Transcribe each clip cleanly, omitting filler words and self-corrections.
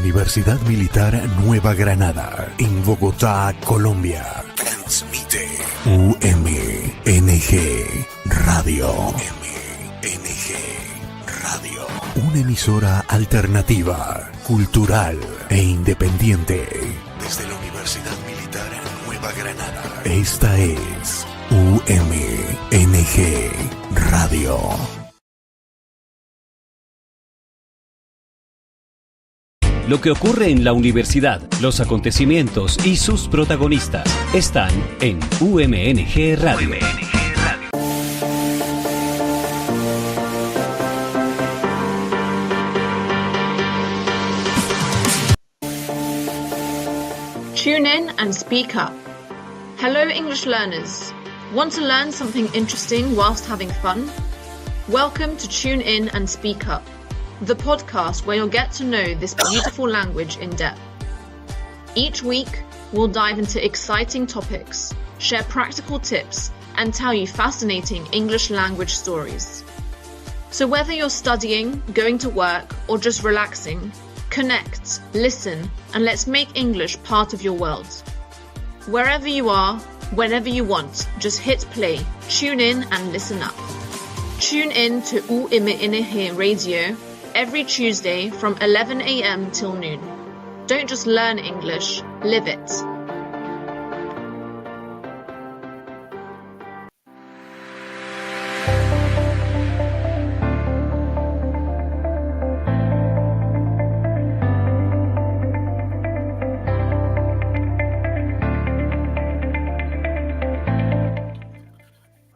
Universidad Militar Nueva Granada, en Bogotá, Colombia. Transmite UMNG Radio. UMNG Radio. Una emisora alternativa, cultural e independiente. Desde la Universidad Militar Nueva Granada. Esta es UMNG Radio. Lo que ocurre en la universidad, los acontecimientos y sus protagonistas están en UMNG Radio. Tune in and speak up. Hello, English learners. Want to learn something interesting whilst having fun? Welcome to Tune In and Speak Up, the podcast where you'll get to know this beautiful language in depth. Each week, we'll dive into exciting topics, share practical tips, and tell you fascinating English language stories. So whether you're studying, going to work, or just relaxing, connect, listen, and let's make English part of your world. Wherever you are, whenever you want, just hit play, tune in and listen up. Tune in to UMNG Radio every Tuesday from 11 a.m. till noon. Don't just learn English, live it.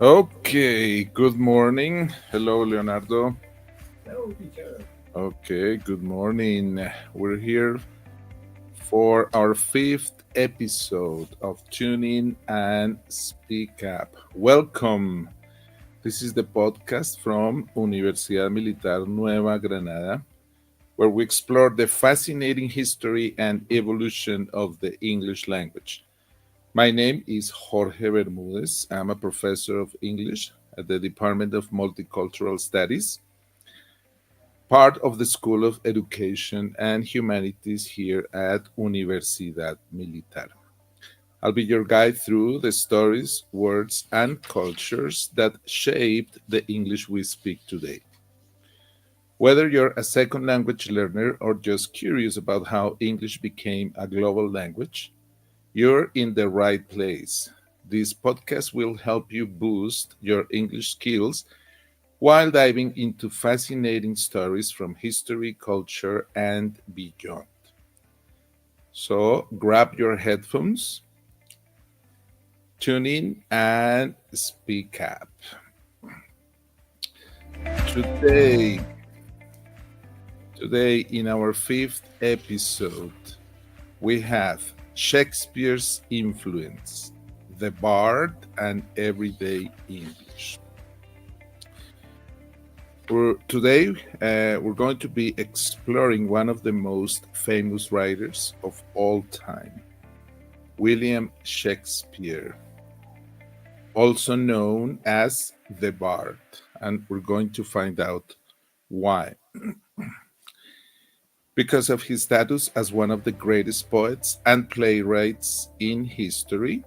Okay, good morning. Hello, Leonardo. Hello, teacher. Okay, good morning. We're here for our 5th episode of Tune In and Speak Up. Welcome. This is the podcast from Universidad Militar Nueva Granada, where we explore the fascinating history and evolution of the English language. My name is Jorge Bermúdez. I'm a professor of English at the Department of Multicultural Studies, part of the School of Education and Humanities here at Universidad Militar. I'll be your guide through the stories, words, and cultures that shaped the English we speak today. Whether you're a second language learner or just curious about how English became a global language, you're in the right place. This podcast will help you boost your English skills while diving into fascinating stories from history, culture, and beyond. So grab your headphones, tune in, and speak up. Today in our 5th episode, we have Shakespeare's influence, the Bard, and everyday English. Today, we're going to be exploring one of the most famous writers of all time, William Shakespeare, also known as the Bard, and we're going to find out why. Because of his status as one of the greatest poets and playwrights in history,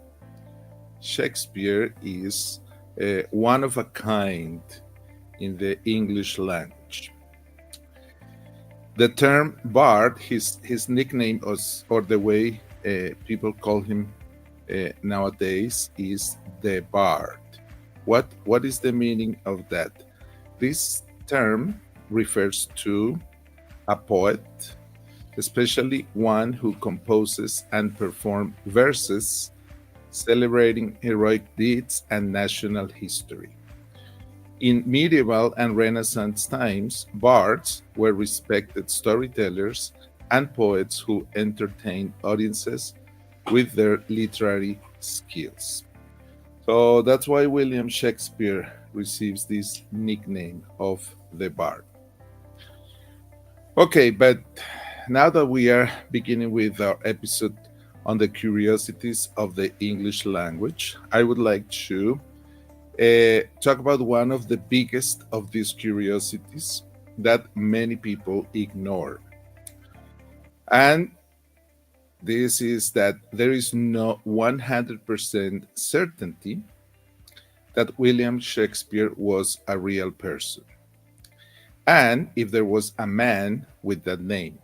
Shakespeare is one of a kind in the English language. The term bard, his nickname, or the way people call him nowadays, is the bard. What is the meaning of that? This term refers to a poet, especially one who composes and performs verses celebrating heroic deeds and national history. In medieval and Renaissance times, bards were respected storytellers and poets who entertained audiences with their literary skills. So that's why William Shakespeare receives this nickname of the Bard. Okay, but now that we are beginning with our episode on the curiosities of the English language, I would like to talk about one of the biggest of these curiosities that many people ignore. And this is that there is no 100% certainty that William Shakespeare was a real person. And if there was a man with that name,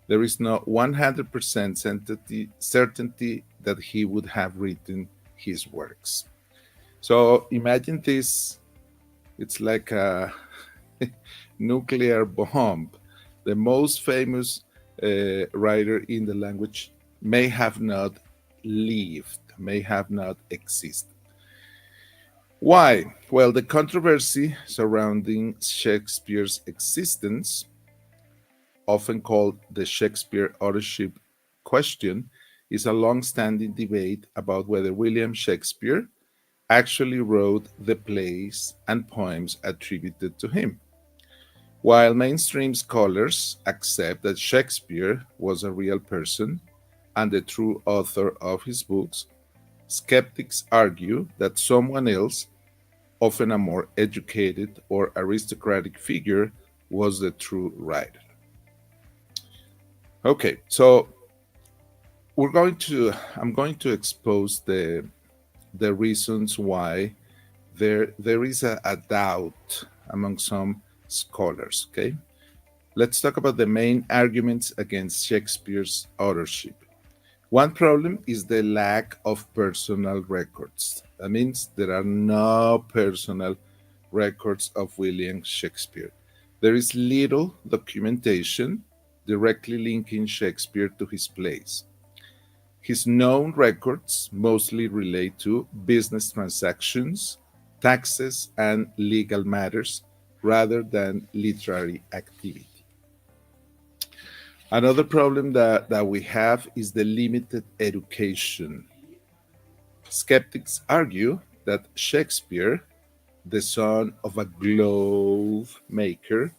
there is no 100% certainty that he would have written his works. So imagine this, it's like a nuclear bomb. The most famous writer in the language may have not lived, may have not existed. Why? Well, the controversy surrounding Shakespeare's existence, often called the Shakespeare authorship question, is a long-standing debate about whether William Shakespeare actually wrote the plays and poems attributed to him. While mainstream scholars accept that Shakespeare was a real person and the true author of his books, skeptics argue that someone else, often a more educated or aristocratic figure, was the true writer. Okay, so I'm going to expose the reasons why there is a doubt among some scholars. Okay, let's talk about the main arguments against Shakespeare's authorship. One problem is the lack of personal records. That means there are no personal records of William Shakespeare. There is little documentation directly linking Shakespeare to his plays. His known records mostly relate to business transactions, taxes, and legal matters rather than literary activity. Another problem that we have is the limited education. Skeptics argue that Shakespeare, the son of a glove maker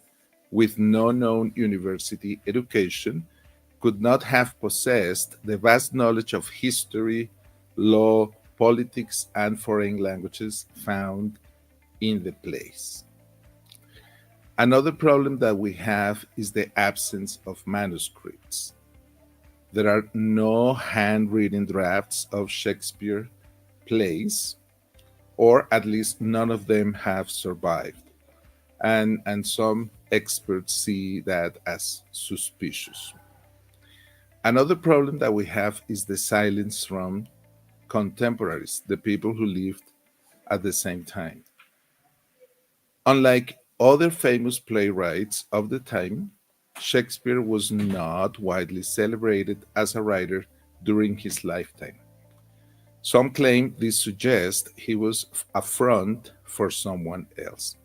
with no known university education, could not have possessed the vast knowledge of history, law, politics, and foreign languages found in the plays. Another problem that we have is the absence of manuscripts. There are no handwritten drafts of Shakespeare plays, or at least none of them have survived. And some experts see that as suspicious. Another problem that we have is the silence from contemporaries, the people who lived at the same time. Unlike other famous playwrights of the time, Shakespeare was not widely celebrated as a writer during his lifetime. Some claim this suggests he was a front for someone else.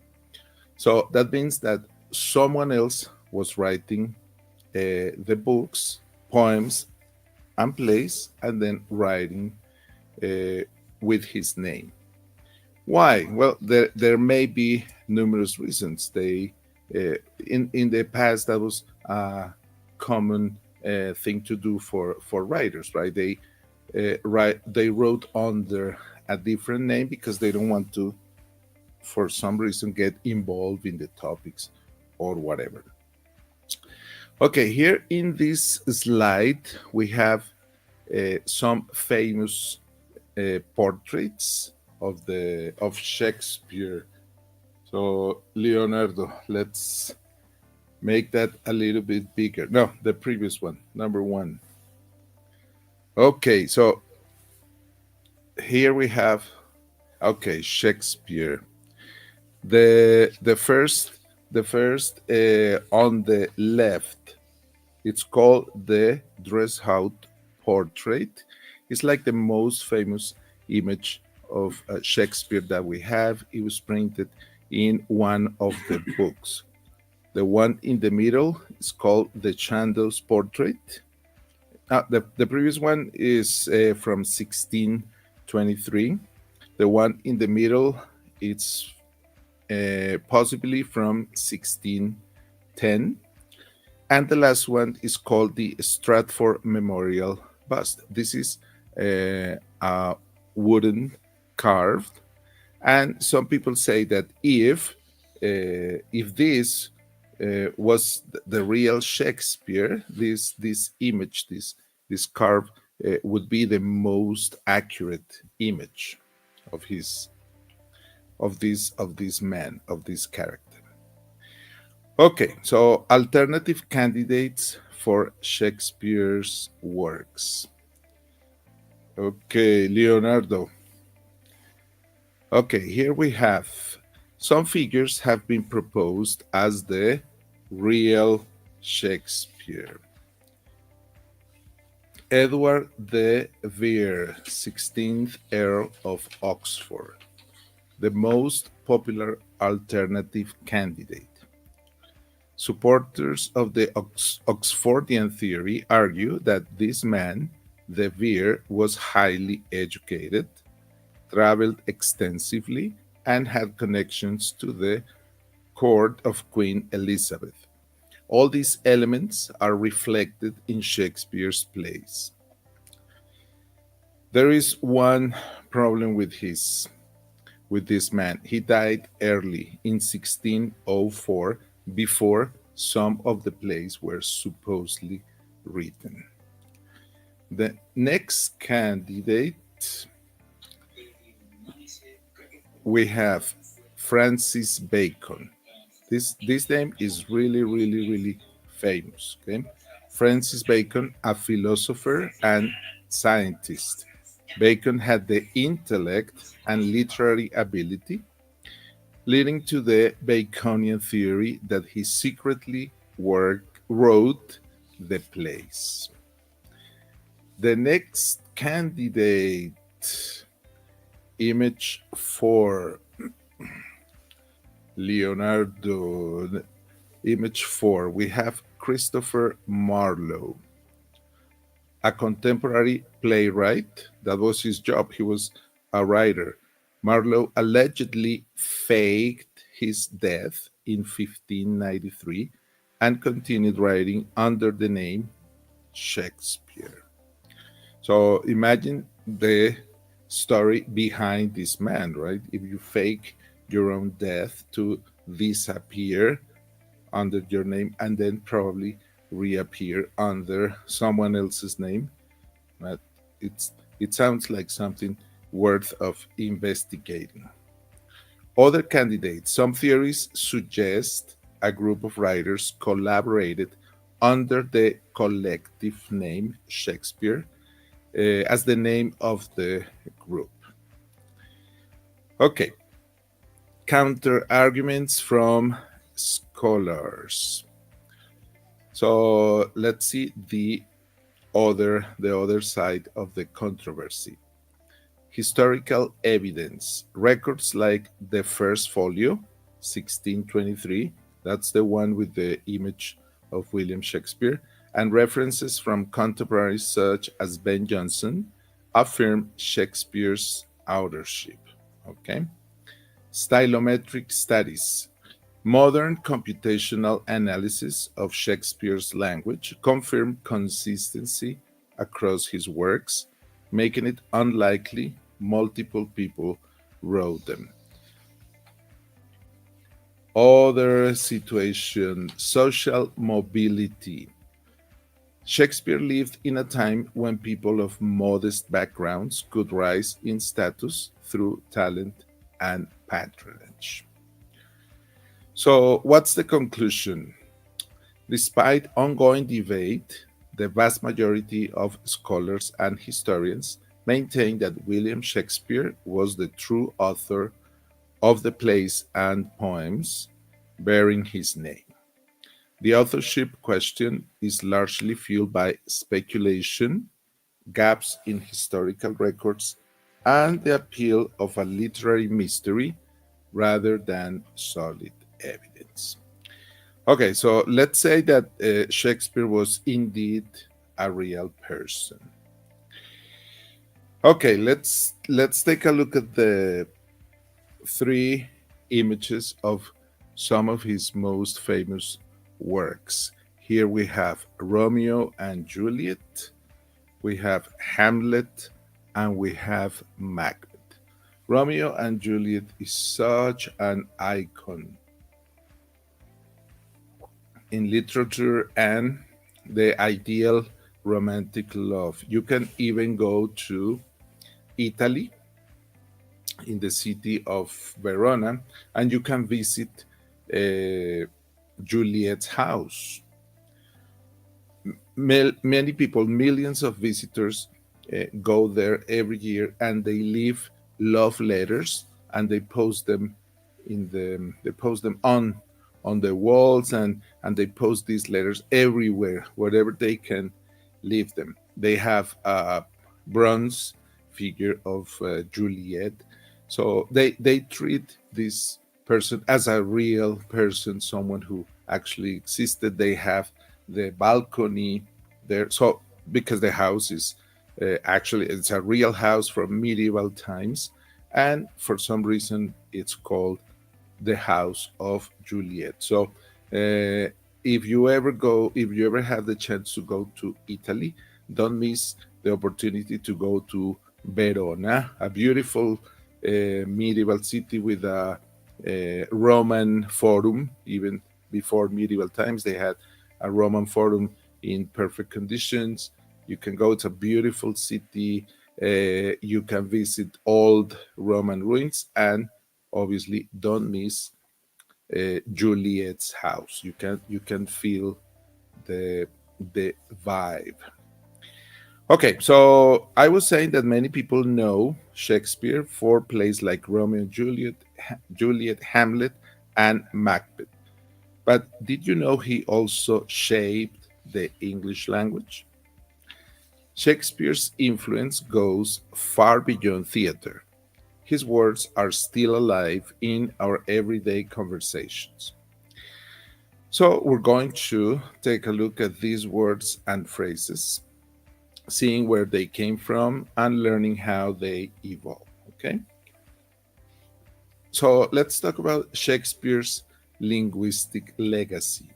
So that means that someone else was writing the books, poems, and plays, and then writing with his name. Why? Well, there may be numerous reasons. In the past that was a common thing to do for writers, right? They wrote under a different name because they don't want to, for some reason, get involved in the topics or whatever. Okay, here in this slide we have some famous portraits of Shakespeare. So Leonardo, let's make that a little bit bigger. No, the previous one, number 1. Okay, so here we have, okay, Shakespeare. The first on the left, it's called the Dresshout portrait. It's like the most famous image of Shakespeare that we have. It was printed in one of the books. The one in the middle is called the Chandos portrait. The previous one is from 1623. The one in the middle, it's possibly from 1610. And the last one is called the Stratford Memorial Bust. This is a wooden carved, and some people say that if this was the real Shakespeare, this image, this carve, would be the most accurate image of his of this man, of this character. Okay, so alternative candidates for Shakespeare's works. Okay, Leonardo. Okay, here we have some figures have been proposed as the real Shakespeare. Edward de Vere, 16th Earl of Oxford, the most popular alternative candidate. Supporters of the Oxfordian theory argue that this man, de Vere, was highly educated, traveled extensively, and had connections to the court of Queen Elizabeth. All these elements are reflected in Shakespeare's plays. There is one problem with this man. He died early in 1604, before some of the plays were supposedly written. The next candidate, we have Francis Bacon. This name is really famous. Okay, Francis Bacon, a philosopher and scientist. Bacon had the intellect and literary ability, leading to the Baconian theory that he secretly wrote the plays. The next candidate, image 4, Leonardo. Image 4, we have Christopher Marlowe, a contemporary playwright. That was his job. He was a writer. Marlowe allegedly faked his death in 1593 and continued writing under the name Shakespeare. So imagine the story behind this man, right? If you fake your own death to disappear under your name and then probably reappear under someone else's name, but it sounds like something worth of investigating. Other candidates, some theories suggest a group of writers collaborated under the collective name Shakespeare as the name of the group. Okay, counter arguments from scholars. So let's see the other side of the controversy. Historical evidence. Records like the first folio, 1623, that's the one with the image of William Shakespeare, and references from contemporaries such as Ben Jonson affirm Shakespeare's authorship. Okay. Stylometric studies. Modern computational analysis of Shakespeare's language confirm consistency across his works, making it unlikely multiple people wrote them. Other situation, social mobility. Shakespeare lived in a time when people of modest backgrounds could rise in status through talent and patronage. So, what's the conclusion? Despite ongoing debate, the vast majority of scholars and historians maintain that William Shakespeare was the true author of the plays and poems bearing his name. The authorship question is largely fueled by speculation, gaps in historical records, and the appeal of a literary mystery rather than solid evidence. Okay, so let's say that Shakespeare was indeed a real person. Okay, let's take a look at the three images of some of his most famous works. Here we have Romeo and Juliet, we have Hamlet, and we have Macbeth. Romeo and Juliet is such an icon in literature and the ideal romantic love. You can even go to Italy, in the city of Verona, and you can visit Juliet's house. Many people, millions of visitors, go there every year, and they leave love letters, and they post them they post them on the walls, and they post these letters everywhere, wherever they can leave them. They have a bronze figure of Juliet, so they treat this person as a real person, someone who actually existed. They have the balcony there, so because the house is actually, it's a real house from medieval times, and for some reason it's called the House of Juliet. So if you ever have the chance to go to Italy, don't miss the opportunity to go to Verona, a beautiful medieval city with a Roman forum. Even before medieval times, they had a Roman forum in perfect conditions. You can go. It's a beautiful city. You can visit old Roman ruins, and obviously don't miss Juliet's house. You can feel the vibe. Okay, so I was saying that many people know Shakespeare for plays like Romeo and Juliet, Hamlet, and Macbeth. But did you know he also shaped the English language? Shakespeare's influence goes far beyond theater. His words are still alive in our everyday conversations. So, we're going to take a look at these words and phrases, seeing where they came from and learning how they evolve. Okay? So, let's talk about Shakespeare's linguistic legacy.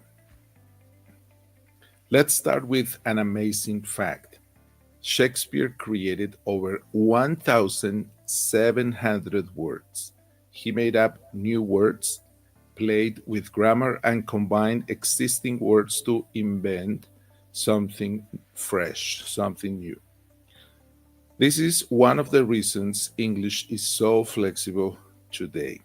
Let's start with an amazing fact. Shakespeare created over 1,700 words. He made up new words, played with grammar, and combined existing words to invent something fresh, something new. This is one of the reasons English is so flexible today.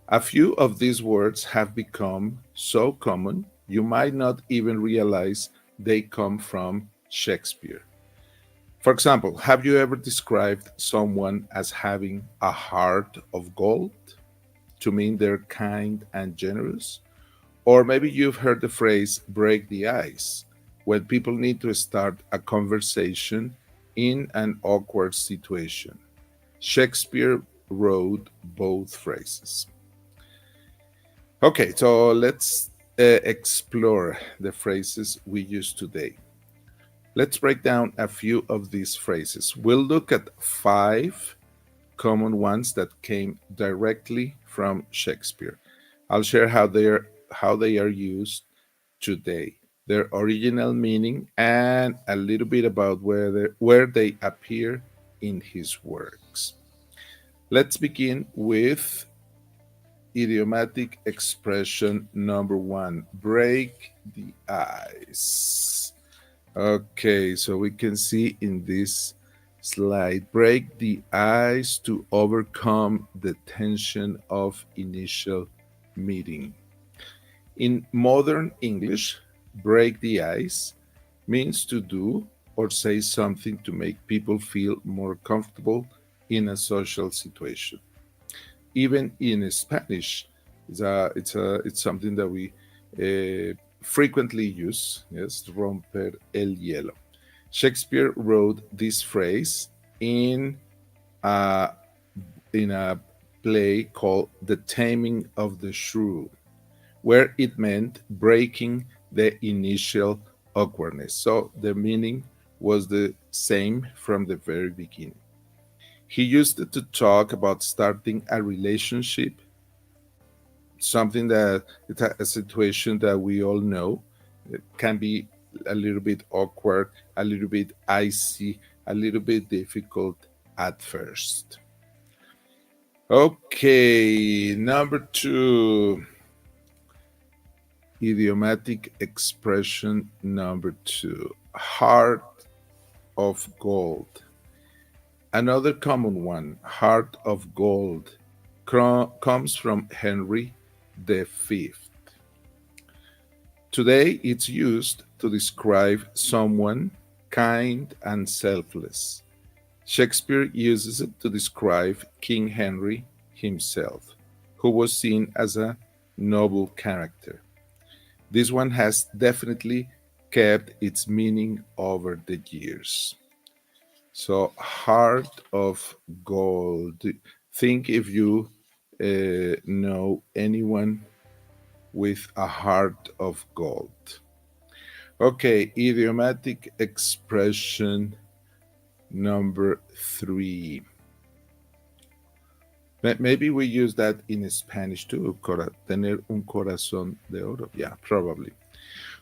A few of these words have become so common you might not even realize they come from Shakespeare. For example, have you ever described someone as having a heart of gold to mean they're kind and generous? Or maybe you've heard the phrase break the ice when people need to start a conversation in an awkward situation. Shakespeare wrote both phrases. Okay, so let's explore the phrases we use today. Let's break down a few of these phrases. We'll look at 5 common ones that came directly from Shakespeare. I'll share how they are used today, their original meaning, and a little bit about where they appear in his works. Let's begin with idiomatic expression number 1, break the ice. Okay, so we can see in this slide, break the ice to overcome the tension of initial meeting. In modern English, break the ice means to do or say something to make people feel more comfortable in a social situation. Even in Spanish, it's something that we frequently use. Yes, romper el hielo. Shakespeare wrote this phrase a in a play called The Taming of the Shrew, where it meant breaking the initial awkwardness. So the meaning was the same from the very beginning. He used it to talk about starting a relationship, something that it's a situation that we all know. It can be a little bit awkward, a little bit icy, a little bit difficult at first. Okay, number 2. Idiomatic expression number two, heart of gold. Another common one, heart of gold, comes from Henry V. Today it's used to describe someone kind and selfless. Shakespeare uses it to describe King Henry himself, who was seen as a noble character. This one has definitely kept its meaning over the years. So, heart of gold. Think if you know anyone with a heart of gold. Okay, idiomatic expression number three. Maybe we use that in Spanish too. Tener un corazón de oro. Yeah, probably.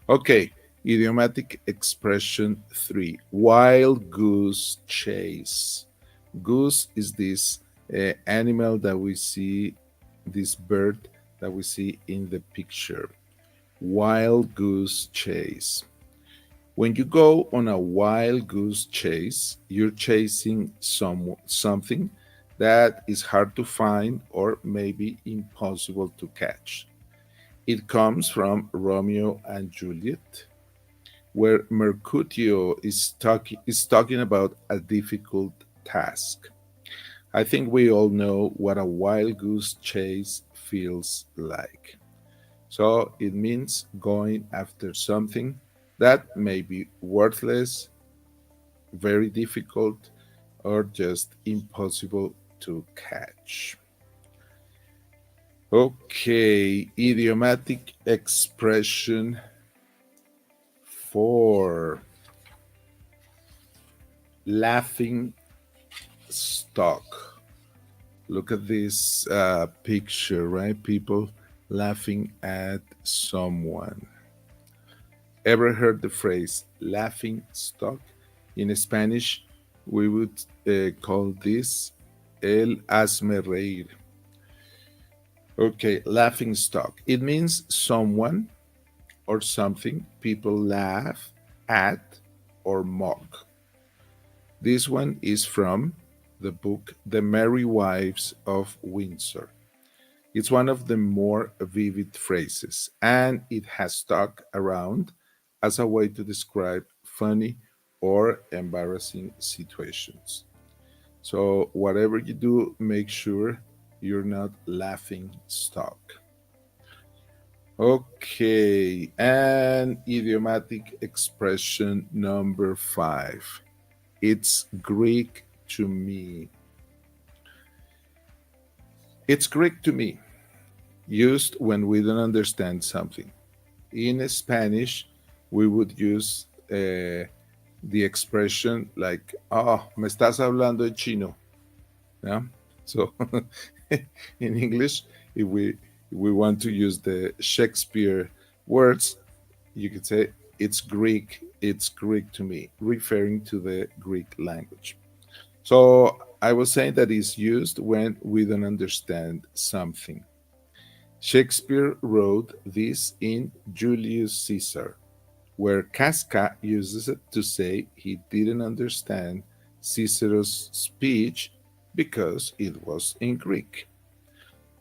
Okay, idiomatic expression three. Wild goose chase. Goose is this animal that we see, this bird that we see in the picture. Wild goose chase. When you go on a wild goose chase, you're chasing something that is hard to find or maybe impossible to catch. It comes from Romeo and Juliet, where Mercutio is talking about a difficult task. I think we all know what a wild goose chase feels like. So it means going after something that may be worthless, very difficult, or just impossible to catch. Okay, idiomatic expression for laughing stock. Look at this picture, right? People laughing at someone. Ever heard the phrase laughing stock? In Spanish, we would call this el hazme reír. Okay, laughing stock. It means someone or something people laugh at or mock. This one is from the book The Merry Wives of Windsor. It's one of the more vivid phrases, and it has stuck around as a way to describe funny or embarrassing situations. So, whatever you do, make sure you're not laughing stock. Okay, and idiomatic expression number five. It's Greek to me. It's Greek to me, used when we don't understand something. In Spanish, we would use the expression like, oh, me estás hablando en chino. Yeah? So in English, if we want to use the Shakespeare words, you could say it's Greek to me, referring to the Greek language. So I was saying that it's used when we don't understand something. Shakespeare wrote this in Julius Caesar, where Casca uses it to say he didn't understand Caesar's speech because it was in Greek.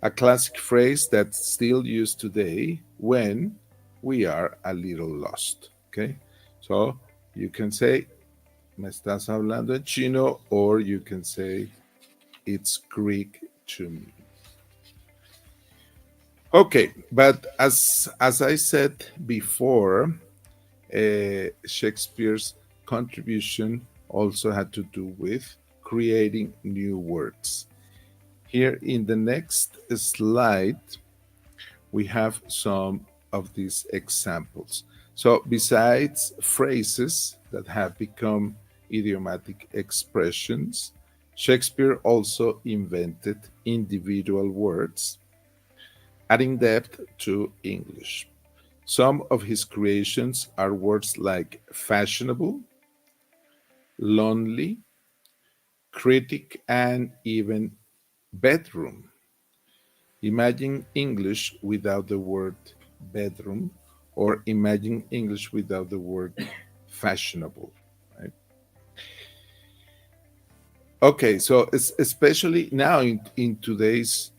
A classic phrase that's still used today when we are a little lost. Okay, so you can say, me estás hablando en chino, or you can say, it's Greek to me. Okay, but as I said before, Shakespeare's contribution also had to do with creating new words. Here in the next slide, we have some of these examples. So, besides phrases that have become idiomatic expressions, Shakespeare also invented individual words, adding depth to English. Some of his creations are words like fashionable, lonely, critic, and even bedroom. Imagine English without the word bedroom or imagine English without the word fashionable, right? Okay, so especially now in today's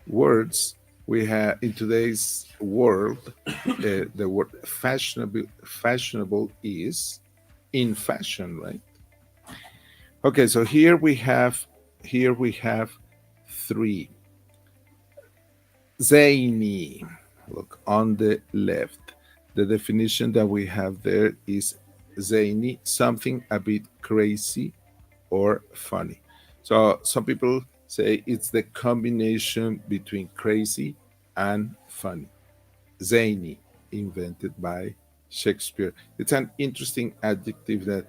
words, we have in today's world, the word fashionable is in fashion, right? Okay, so here we have three. Zany. Look on the left. The definition that we have there is zany, something a bit crazy or funny. So some people say it's the combination between crazy and funny. Zany, invented by Shakespeare. It's an interesting adjective that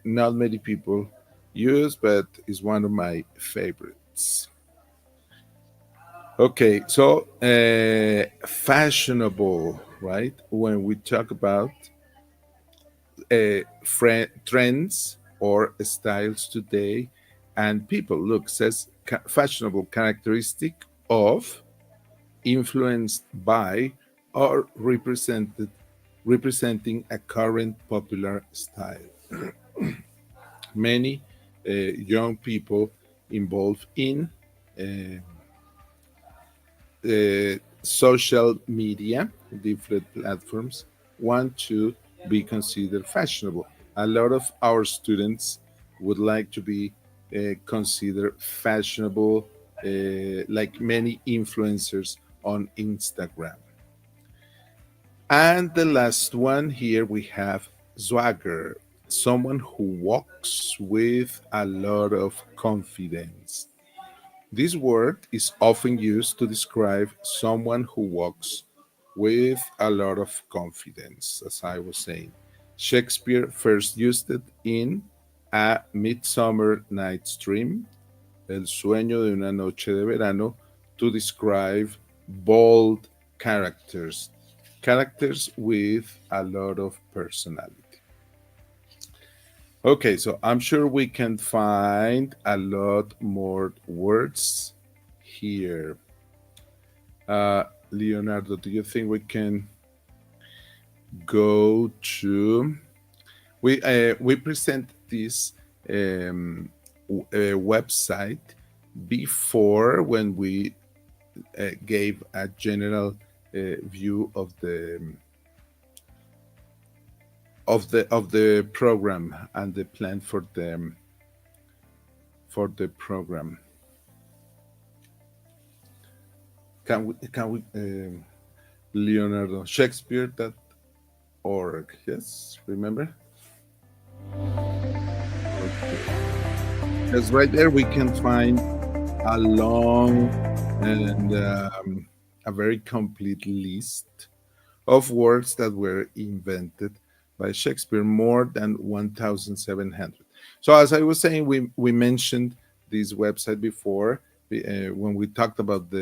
not many people use, but is one of my favorites. Okay, so fashionable, right? When we talk about trends or styles today, and people look says fashionable characteristic of, influenced by, or representing a current popular style. Many young people involved in uh, social media, different platforms, want to be considered fashionable. A lot of our students would like to be considered fashionable, like many influencers on Instagram. And the last one here we have swagger, someone who walks with a lot of confidence. This word is often used to describe someone who walks with a lot of confidence, as I was saying. Shakespeare first used it in A Midsummer Night's Dream, El sueño de una noche de verano, to describe bold characters, characters with a lot of personality. Okay, so I'm sure we can find a lot more words here. Leonardo, do you think we can go to? We present this website before when we gave a general view of the program and the plan for the program. Can we Leonardo Shakespeare.org? Yes, remember? Because right there we can find a long and a very complete list of words that were invented by Shakespeare, more than 1,700. So, as I was saying, we mentioned this website before when we talked about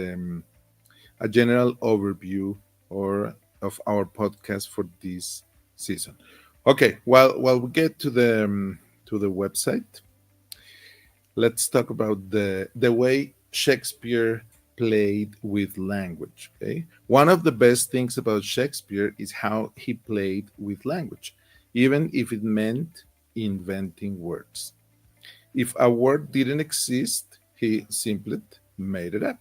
a general overview or of our podcast for this season. Okay, while we get to the website, let's talk about the way Shakespeare played with language. Okay, one of the best things about Shakespeare is how he played with language, even if it meant inventing words. If a word didn't exist, he simply made it up.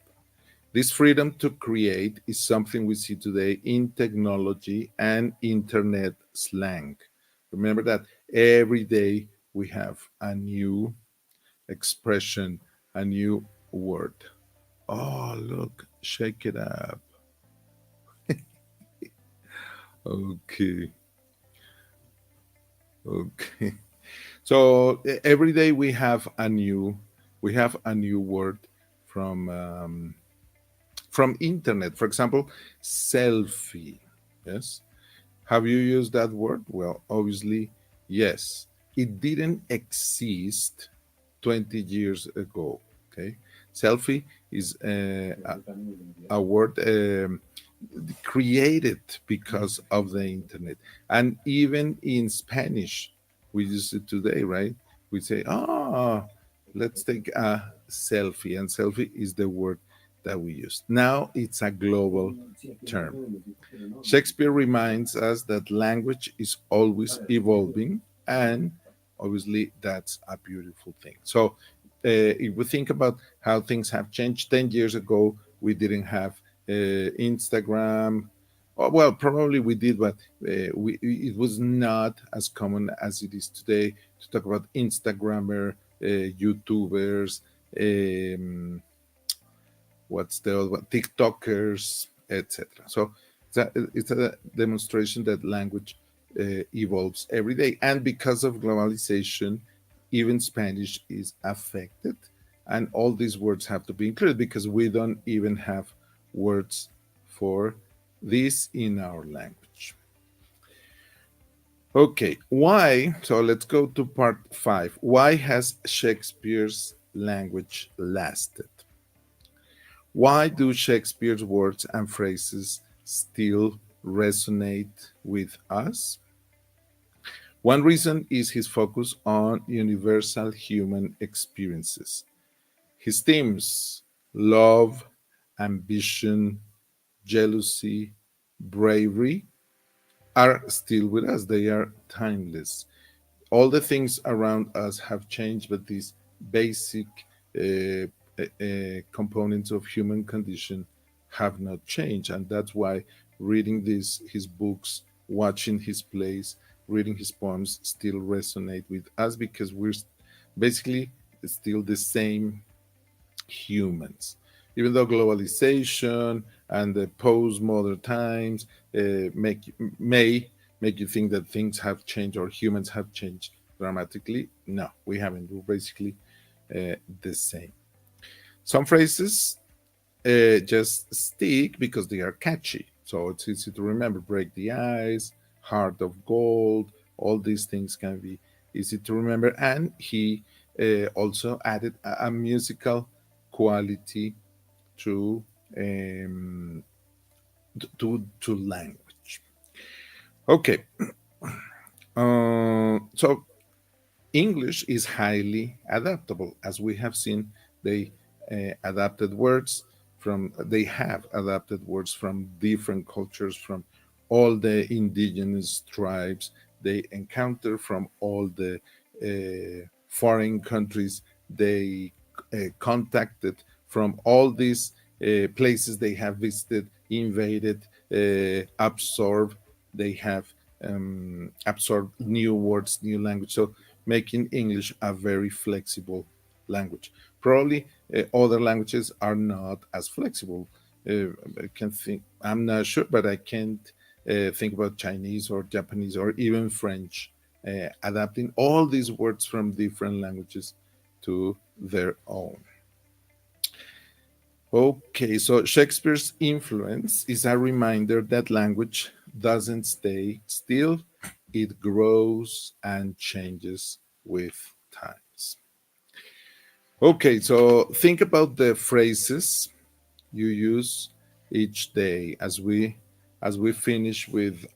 This freedom to create is something we see today in technology and internet slang. Remember that every day we have a new expression, a new word. Oh, look, shake it up. Okay, okay. So every day we have a new word from internet. For example, selfie. Yes. Have you used that word? Well, obviously, yes. It didn't exist 20 years ago. Okay. Selfie is a word created because of the internet. And even in Spanish, we use it today, right? We say, let's take a selfie. And selfie is the word that we use. Now it's a global term. Shakespeare reminds us that language is always evolving, and obviously that's a beautiful thing. So, if we think about how things have changed, 10 years ago, we didn't have Instagram. Oh, well, probably we did, but it was not as common as it is today to talk about Instagrammer, YouTubers, um, what's the other one? TikTokers, etc. So it's a demonstration that language evolves every day, and because of globalization, even Spanish is affected, and all these words have to be included because we don't even have words for this in our language. Okay, why? So let's go to part five. Why has Shakespeare's language lasted? Why do Shakespeare's words and phrases still resonate with us? One reason is his focus on universal human experiences. His themes, love, ambition, jealousy, bravery, are still with us. They are timeless. All the things around us have changed, but these basic components of human condition have not changed, and that's why reading his books, watching his plays, reading his poems still resonate with us because we're basically still the same humans. Even though globalization and the post-modern times may make you think that things have changed or humans have changed dramatically, no, we haven't. We're basically the same. Some phrases just stick because they are catchy, so it's easy to remember. Break the ice, heart of gold, all these things can be easy to remember. And he also added a musical quality to um, to language. Okay, so English is highly adaptable, as we have seen. They they have adapted words from different cultures, from all the indigenous tribes they encounter, from all the foreign countries they contacted, from all these places they have visited, invaded, absorbed. They have absorbed new words, new language. So making English a very flexible language. Probably other languages are not as flexible. I can think. I'm not sure, but I can't think about Chinese or Japanese or even French adapting all these words from different languages to their own. Okay, so Shakespeare's influence is a reminder that language doesn't stay still, it grows and changes with times. Okay, so think about the phrases you use each day as we finish with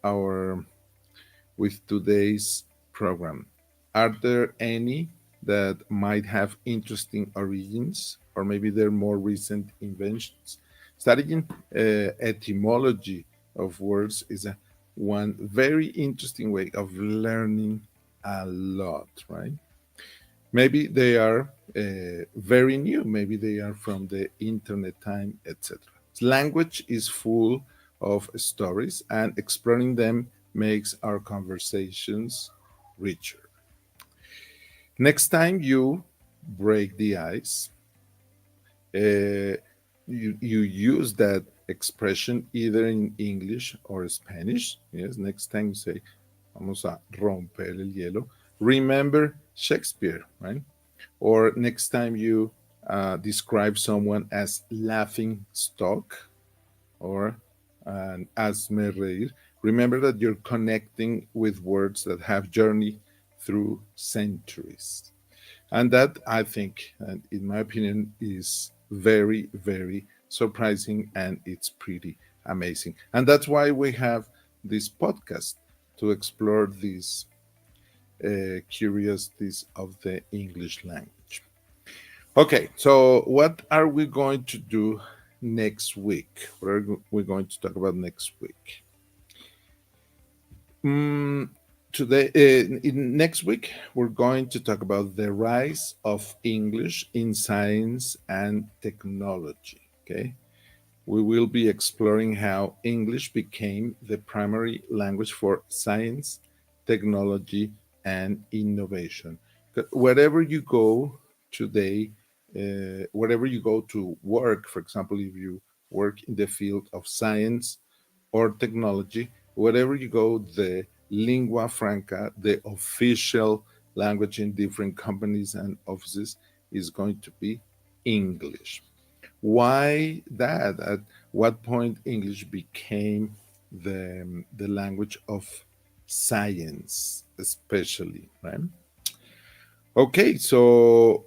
today's program. Are there any that might have interesting origins, or maybe they're more recent inventions? Studying etymology of words is one very interesting way of learning a lot, right? Maybe they are very new, maybe they are from the internet time, etc. Language is full of stories, and exploring them makes our conversations richer. Next time you break the ice, you use that expression either in English or Spanish. Yes, next time you say, vamos a romper el hielo. Remember Shakespeare, right? Or next time you describe someone as laughing stock or an hazme reír, remember that you're connecting with words that have journeyed through centuries. And that, I think, and in my opinion, is very, very surprising, and it's pretty amazing. And that's why we have this podcast, to explore these curiosities of the English language. Okay, so what are we going to do next week? What are we going to talk about next week? Next week, we're going to talk about the rise of English in science and technology. Okay, we will be exploring how English became the primary language for science, technology, and innovation. Wherever you go today, wherever you go to work, for example, if you work in the field of science or technology, wherever you go, the lingua franca, the official language in different companies and offices, is going to be English. Why that? At what point English became the language of science, especially, right? Okay, so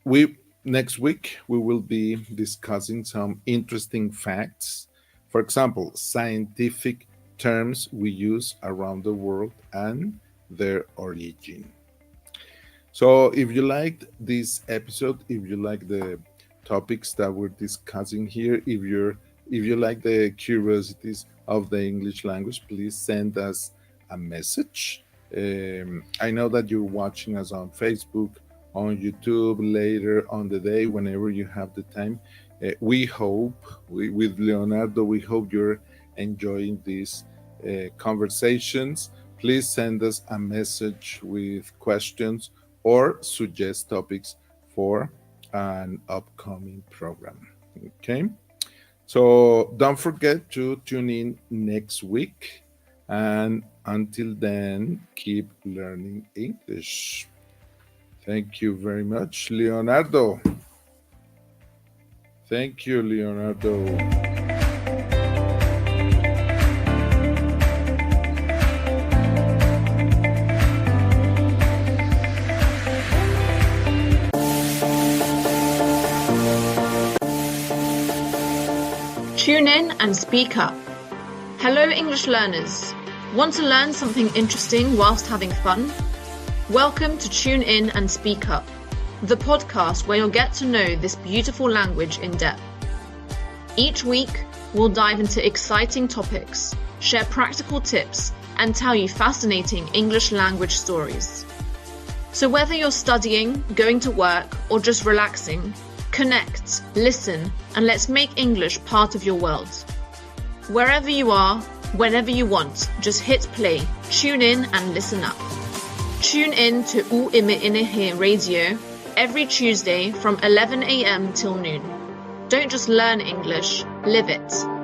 we next week we will be discussing some interesting facts. For example, scientific terms we use around the world and their origin. So if you liked this episode, if you like the topics that we're discussing here, if you like the curiosities of the English language, please send us a message. I know that you're watching us on Facebook, on YouTube, later on the day, whenever you have the time. We hope, with Leonardo, we hope you're enjoying these conversations. Please send us a message with questions or suggest topics for an upcoming program. Okay, so don't forget to tune in next week, and until then, keep learning English. Thank you very much, Leonardo. Thank you, Leonardo. Tune in and speak up. Hello, English learners. Want to learn something interesting whilst having fun? Welcome to Tune In and Speak Up, the podcast where you'll get to know this beautiful language in depth. Each week, we'll dive into exciting topics, share practical tips, and tell you fascinating English language stories. So whether you're studying, going to work, or just relaxing, connect, listen, and let's make English part of your world. Wherever you are, whenever you want, just hit play, tune in and listen up. Tune in to UMNG Radio every Tuesday from 11 a.m. till noon. Don't just learn English, live it.